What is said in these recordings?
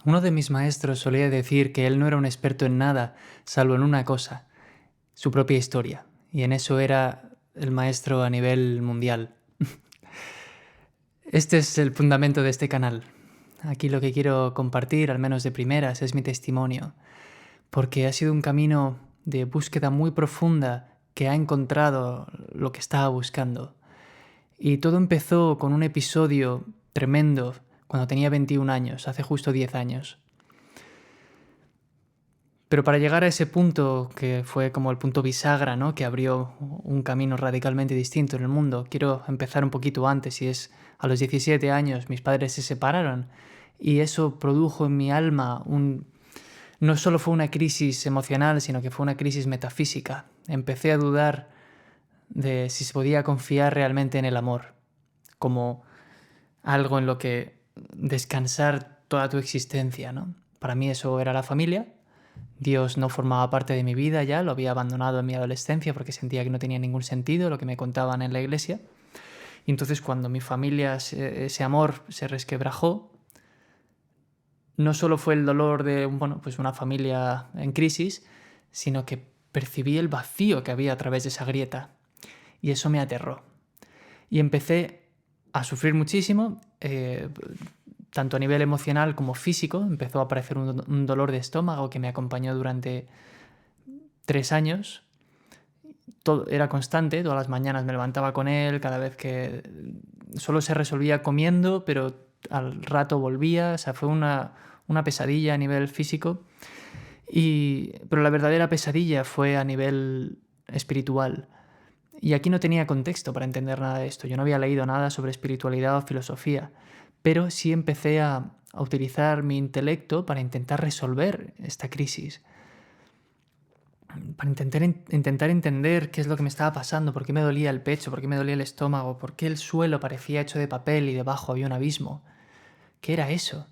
Uno de mis maestros solía decir que él no era un experto en nada, salvo en una cosa, su propia historia. Y en eso era el maestro a nivel mundial. Este es el fundamento de este canal. Aquí lo que quiero compartir, al menos de primeras, es mi testimonio, porque ha sido un camino de búsqueda muy profunda que ha encontrado lo que estaba buscando. Y todo empezó con un episodio tremendo cuando tenía 21 años, hace justo 10 años. Pero para llegar a ese punto, que fue como el punto bisagra, ¿no?, que abrió un camino radicalmente distinto en el mundo, quiero empezar un poquito antes, y es a los 17 años mis padres se separaron y eso produjo en mi alma no solo fue una crisis emocional, sino que fue una crisis metafísica. Empecé a dudar de si se podía confiar realmente en el amor, como algo en lo que descansar toda tu existencia, ¿no? Para mí eso era la familia. Dios no formaba parte de mi vida ya, lo había abandonado en mi adolescencia porque sentía que no tenía ningún sentido lo que me contaban en la iglesia. Y entonces cuando mi familia, ese amor se resquebrajó, no solo fue el dolor de una familia en crisis, sino que percibí el vacío que había a través de esa grieta. Y eso me aterró. Y empecé a sufrir muchísimo, tanto a nivel emocional como físico. Empezó a aparecer un dolor de estómago que me acompañó durante 3 años. Todo era constante, todas las mañanas me levantaba con él, cada vez que solo se resolvía comiendo, pero al rato volvía. O sea, fue una pesadilla a nivel físico. Pero la verdadera pesadilla fue a nivel espiritual. Y aquí no tenía contexto para entender nada de esto. Yo no había leído nada sobre espiritualidad o filosofía, pero sí empecé a utilizar mi intelecto para intentar resolver esta crisis, para intentar entender qué es lo que me estaba pasando, por qué me dolía el pecho, por qué me dolía el estómago, por qué el suelo parecía hecho de papel y debajo había un abismo. ¿Qué era eso?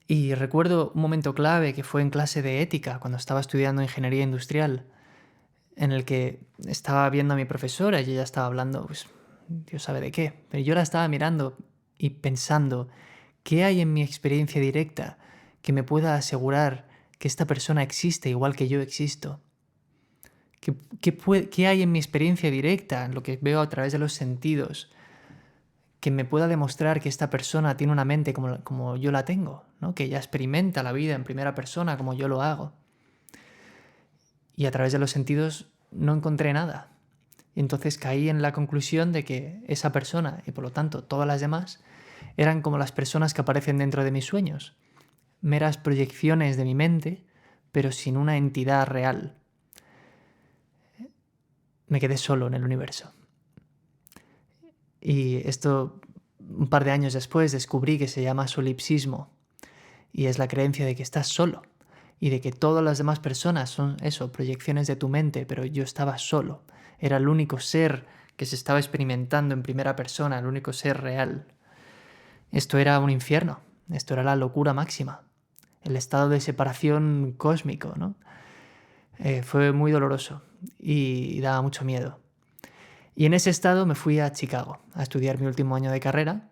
Y recuerdo un momento clave que fue en clase de ética, cuando estaba estudiando ingeniería industrial, en el que estaba viendo a mi profesora y ella estaba hablando, pues Dios sabe de qué, pero yo la estaba mirando y pensando, ¿qué hay en mi experiencia directa que me pueda asegurar que esta persona existe igual que yo existo? ¿Qué hay en mi experiencia directa, en lo que veo a través de los sentidos, que me pueda demostrar que esta persona tiene una mente como yo la tengo, ¿no?, que ella experimenta la vida en primera persona como yo lo hago? Y a través de los sentidos no encontré nada. Y entonces caí en la conclusión de que esa persona, y por lo tanto todas las demás, eran como las personas que aparecen dentro de mis sueños, meras proyecciones de mi mente, pero sin una entidad real. Me quedé solo en el universo. Y esto, un par de años después, descubrí que se llama solipsismo, y es la creencia de que estás solo, y de que todas las demás personas son eso, proyecciones de tu mente, pero yo estaba solo. Era el único ser que se estaba experimentando en primera persona, el único ser real. Esto era un infierno, esto era la locura máxima, el estado de separación cósmico, ¿no? Fue muy doloroso y daba mucho miedo. Y en ese estado me fui a Chicago a estudiar mi último año de carrera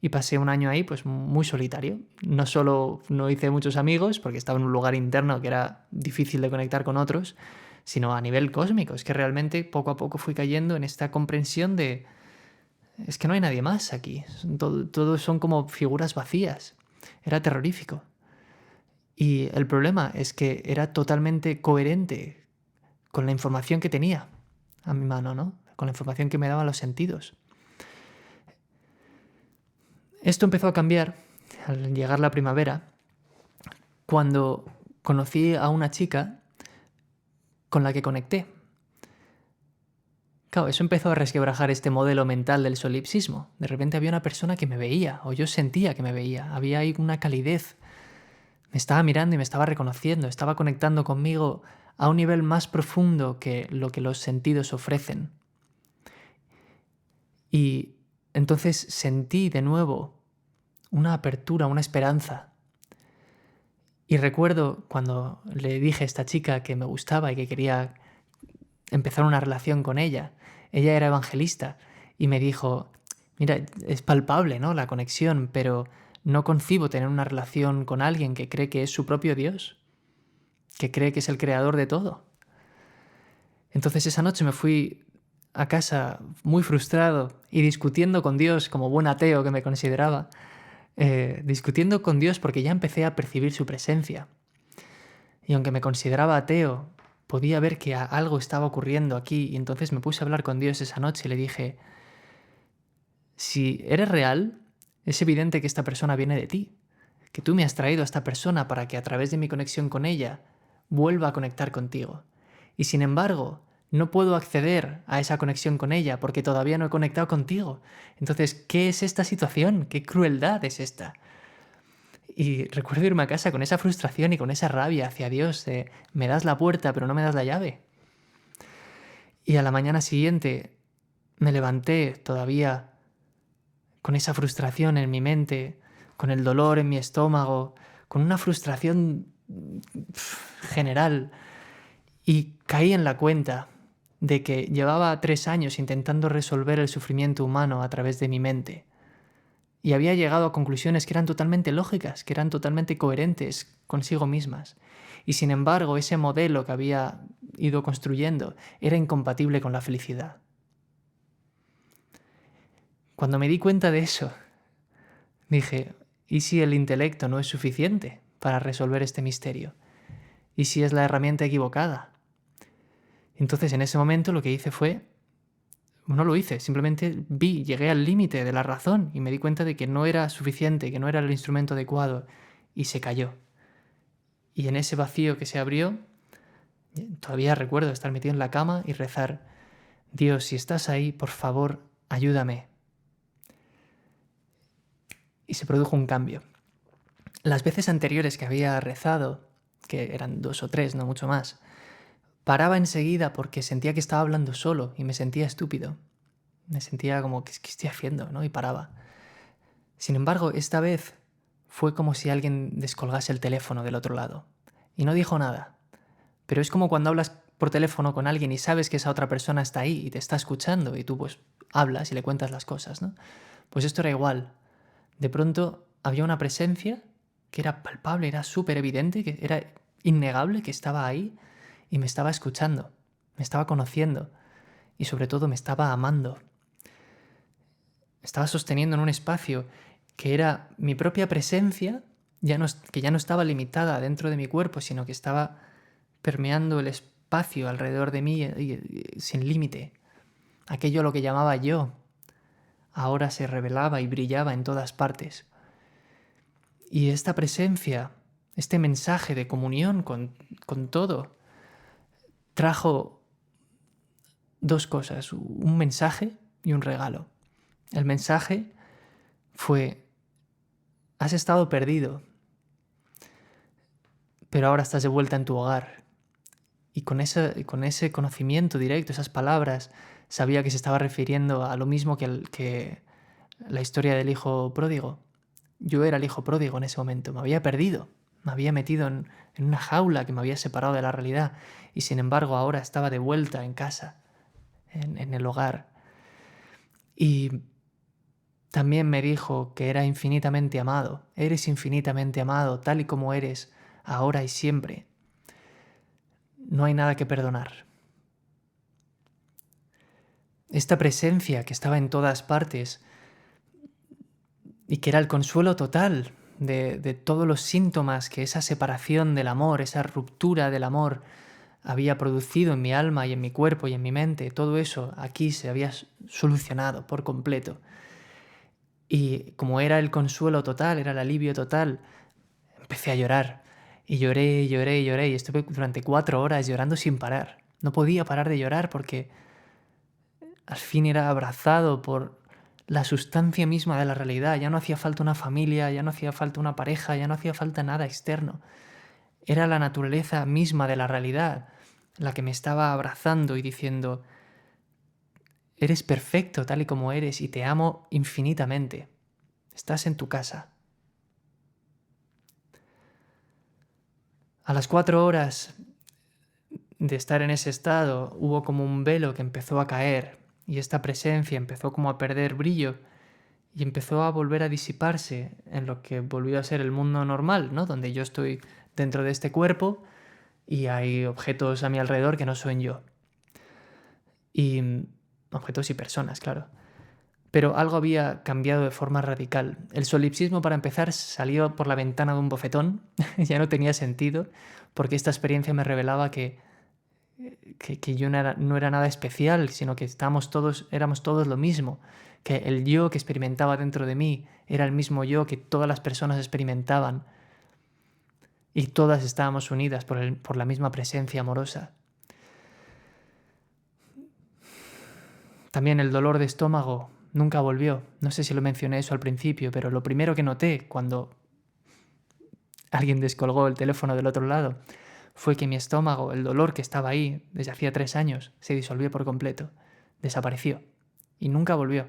y pasé un año ahí pues muy solitario. No solo no hice muchos amigos porque estaba en un lugar interno que era difícil de conectar con otros, sino a nivel cósmico. Es que realmente poco a poco fui cayendo en esta comprensión de es que no hay nadie más aquí. Todos son como figuras vacías. Era terrorífico. Y el problema es que era totalmente coherente con la información que tenía a mi mano, ¿no?, con la información que me daban los sentidos. Esto empezó a cambiar al llegar la primavera, cuando conocí a una chica con la que conecté. Claro, eso empezó a resquebrajar este modelo mental del solipsismo. De repente había una persona que me veía, o yo sentía que me veía. Había ahí una calidez. Me estaba mirando y me estaba reconociendo, estaba conectando conmigo a un nivel más profundo que lo que los sentidos ofrecen. Y entonces sentí de nuevo una apertura, una esperanza. Y recuerdo cuando le dije a esta chica que me gustaba y que quería empezar una relación con ella. Ella era evangelista y me dijo, mira, es palpable, ¿no?, la conexión, pero no concibo tener una relación con alguien que cree que es su propio Dios, que cree que es el creador de todo. Entonces esa noche me fui a casa muy frustrado y discutiendo con Dios como buen ateo que me consideraba, discutiendo con Dios porque ya empecé a percibir su presencia. Y aunque me consideraba ateo, podía ver que algo estaba ocurriendo aquí y entonces me puse a hablar con Dios esa noche y le dije, si eres real, es evidente que esta persona viene de ti, que tú me has traído a esta persona para que a través de mi conexión con ella vuelva a conectar contigo. Y sin embargo, no puedo acceder a esa conexión con ella porque todavía no he conectado contigo. Entonces, ¿qué es esta situación? ¿Qué crueldad es esta? Y recuerdo irme a casa con esa frustración y con esa rabia hacia Dios de me das la puerta pero no me das la llave. Y a la mañana siguiente me levanté todavía con esa frustración en mi mente, con el dolor en mi estómago, con una frustración general y caí en la cuenta de que llevaba 3 años intentando resolver el sufrimiento humano a través de mi mente. Y había llegado a conclusiones que eran totalmente lógicas, que eran totalmente coherentes consigo mismas. Y sin embargo, ese modelo que había ido construyendo era incompatible con la felicidad. Cuando me di cuenta de eso, dije, ¿y si el intelecto no es suficiente para resolver este misterio? ¿Y si es la herramienta equivocada? Entonces, en ese momento lo que hice fue, no lo hice, simplemente llegué al límite de la razón y me di cuenta de que no era suficiente, que no era el instrumento adecuado y se cayó. Y en ese vacío que se abrió, todavía recuerdo estar metido en la cama y rezar, Dios, si estás ahí, por favor, ayúdame. Y se produjo un cambio. Las veces anteriores que había rezado, que eran 2 o 3, no mucho más, paraba enseguida porque sentía que estaba hablando solo y me sentía estúpido. Me sentía como, ¿qué estoy haciendo? ¿No? Y paraba. Sin embargo, esta vez fue como si alguien descolgase el teléfono del otro lado. Y no dijo nada. Pero es como cuando hablas por teléfono con alguien y sabes que esa otra persona está ahí y te está escuchando y tú pues hablas y le cuentas las cosas, ¿no? Pues esto era igual. De pronto había una presencia que era palpable, era súper evidente, que era innegable que estaba ahí y me estaba escuchando, me estaba conociendo y sobre todo me estaba amando. Me estaba sosteniendo en un espacio que era mi propia presencia, que ya no estaba limitada dentro de mi cuerpo, sino que estaba permeando el espacio alrededor de mí sin límite. Aquello a lo que llamaba yo, ahora se revelaba y brillaba en todas partes. Y esta presencia, este mensaje de comunión con todo, trajo 2 cosas, un mensaje y un regalo. El mensaje fue, has estado perdido, pero ahora estás de vuelta en tu hogar. Y con ese conocimiento directo, esas palabras, sabía que se estaba refiriendo a lo mismo que la historia del hijo pródigo. Yo era el hijo pródigo en ese momento, me había perdido, me había metido en una jaula que me había separado de la realidad y sin embargo ahora estaba de vuelta en casa, en el hogar. Y también me dijo que era infinitamente amado, eres infinitamente amado tal y como eres, ahora y siempre. No hay nada que perdonar. Esta presencia que estaba en todas partes y que era el consuelo total de todos los síntomas que esa separación del amor, esa ruptura del amor había producido en mi alma y en mi cuerpo y en mi mente, todo eso aquí se había solucionado por completo. Y como era el consuelo total, era el alivio total, empecé a llorar. Y lloré, y lloré, y lloré, y estuve durante 4 horas llorando sin parar. No podía parar de llorar porque al fin era abrazado por la sustancia misma de la realidad. Ya no hacía falta una familia, ya no hacía falta una pareja, ya no hacía falta nada externo. Era la naturaleza misma de la realidad la que me estaba abrazando y diciendo, eres perfecto tal y como eres y te amo infinitamente. Estás en tu casa. A las 4 horas de estar en ese estado hubo como un velo que empezó a caer y esta presencia empezó como a perder brillo y empezó a volver a disiparse en lo que volvió a ser el mundo normal, ¿no? Donde yo estoy dentro de este cuerpo y hay objetos a mi alrededor que no soy yo. Y objetos y personas, claro. Pero algo había cambiado de forma radical. El solipsismo, para empezar, salió por la ventana de un bofetón. Ya no tenía sentido, porque esta experiencia me revelaba que yo no era nada especial, sino que éramos todos lo mismo. Que el yo que experimentaba dentro de mí era el mismo yo que todas las personas experimentaban. Y todas estábamos unidas por la misma presencia amorosa. También el dolor de estómago nunca volvió. No sé si lo mencioné eso al principio, pero lo primero que noté cuando alguien descolgó el teléfono del otro lado fue que mi estómago, el dolor que estaba ahí desde hacía 3 años, se disolvió por completo. Desapareció. Y nunca volvió.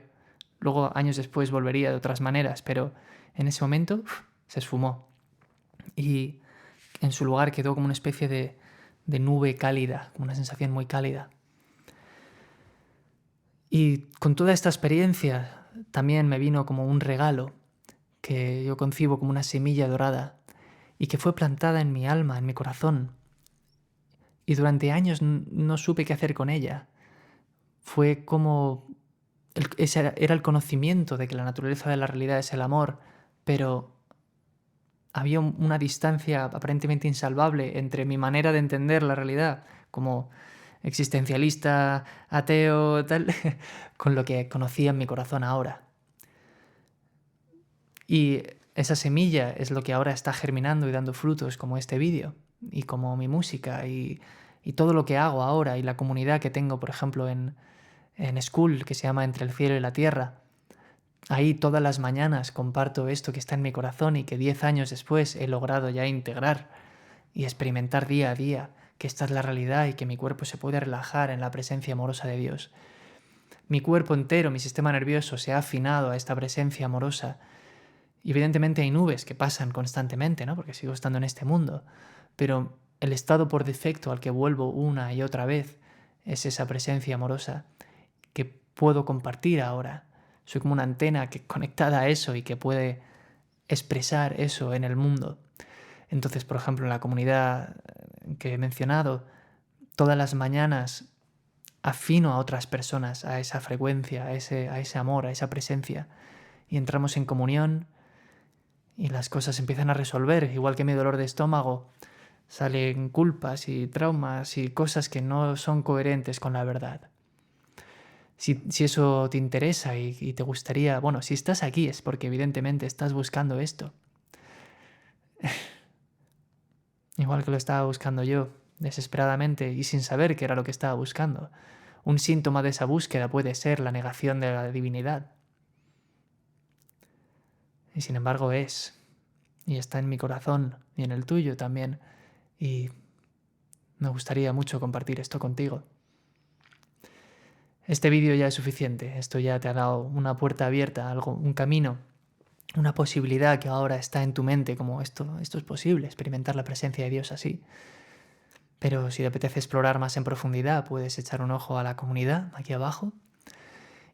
Luego, años después, volvería de otras maneras, pero en ese momento se esfumó. Y en su lugar quedó como una especie de nube cálida, como una sensación muy cálida. Y con toda esta experiencia también me vino como un regalo que yo concibo como una semilla dorada y que fue plantada en mi alma, en mi corazón. Y durante años no supe qué hacer con ella. Fue como... Ese era el conocimiento de que la naturaleza de la realidad es el amor, pero había una distancia aparentemente insalvable entre mi manera de entender la realidad, como existencialista, ateo, tal, con lo que conocía en mi corazón ahora. Y esa semilla es lo que ahora está germinando y dando frutos, como este vídeo, y como mi música, y todo lo que hago ahora, y la comunidad que tengo, por ejemplo, en School, que se llama Entre el cielo y la tierra. Ahí todas las mañanas comparto esto que está en mi corazón y que 10 años después he logrado ya integrar y experimentar día a día que esta es la realidad y que mi cuerpo se puede relajar en la presencia amorosa de Dios. Mi cuerpo entero, mi sistema nervioso se ha afinado a esta presencia amorosa. Y evidentemente hay nubes que pasan constantemente, ¿no? Porque sigo estando en este mundo. Pero el estado por defecto al que vuelvo una y otra vez es esa presencia amorosa que puedo compartir ahora. Soy como una antena conectada a eso y que puede expresar eso en el mundo. Entonces, por ejemplo, en la comunidad que he mencionado, todas las mañanas afino a otras personas a esa frecuencia, a ese amor, a esa presencia. Y entramos en comunión y las cosas empiezan a resolver. Igual que mi dolor de estómago, salen culpas y traumas y cosas que no son coherentes con la verdad. Si eso te interesa y te gustaría... Bueno, si estás aquí es porque evidentemente estás buscando esto. Igual que lo estaba buscando yo, desesperadamente y sin saber qué era lo que estaba buscando. Un síntoma de esa búsqueda puede ser la negación de la divinidad. Y sin embargo es. Y está en mi corazón y en el tuyo también. Y me gustaría mucho compartir esto contigo. Este vídeo ya es suficiente. Esto ya te ha dado una puerta abierta, algo, un camino, una posibilidad que ahora está en tu mente, como esto es posible, experimentar la presencia de Dios así. Pero si te apetece explorar más en profundidad, puedes echar un ojo a la comunidad aquí abajo.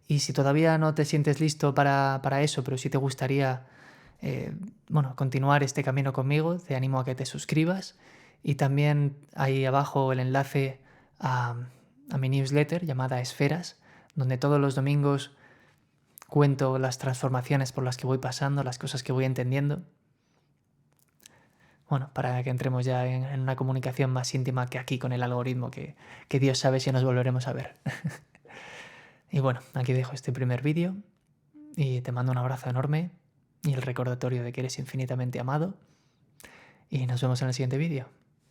Y si todavía no te sientes listo para eso, pero si te gustaría continuar este camino conmigo, te animo a que te suscribas. Y también ahí abajo el enlace a mi newsletter llamada Esferas, donde todos los domingos cuento las transformaciones por las que voy pasando, las cosas que voy entendiendo. Bueno, para que entremos ya en una comunicación más íntima que aquí con el algoritmo, que Dios sabe si nos volveremos a ver. Y bueno, aquí dejo este primer vídeo y te mando un abrazo enorme y el recordatorio de que eres infinitamente amado. Y nos vemos en el siguiente vídeo.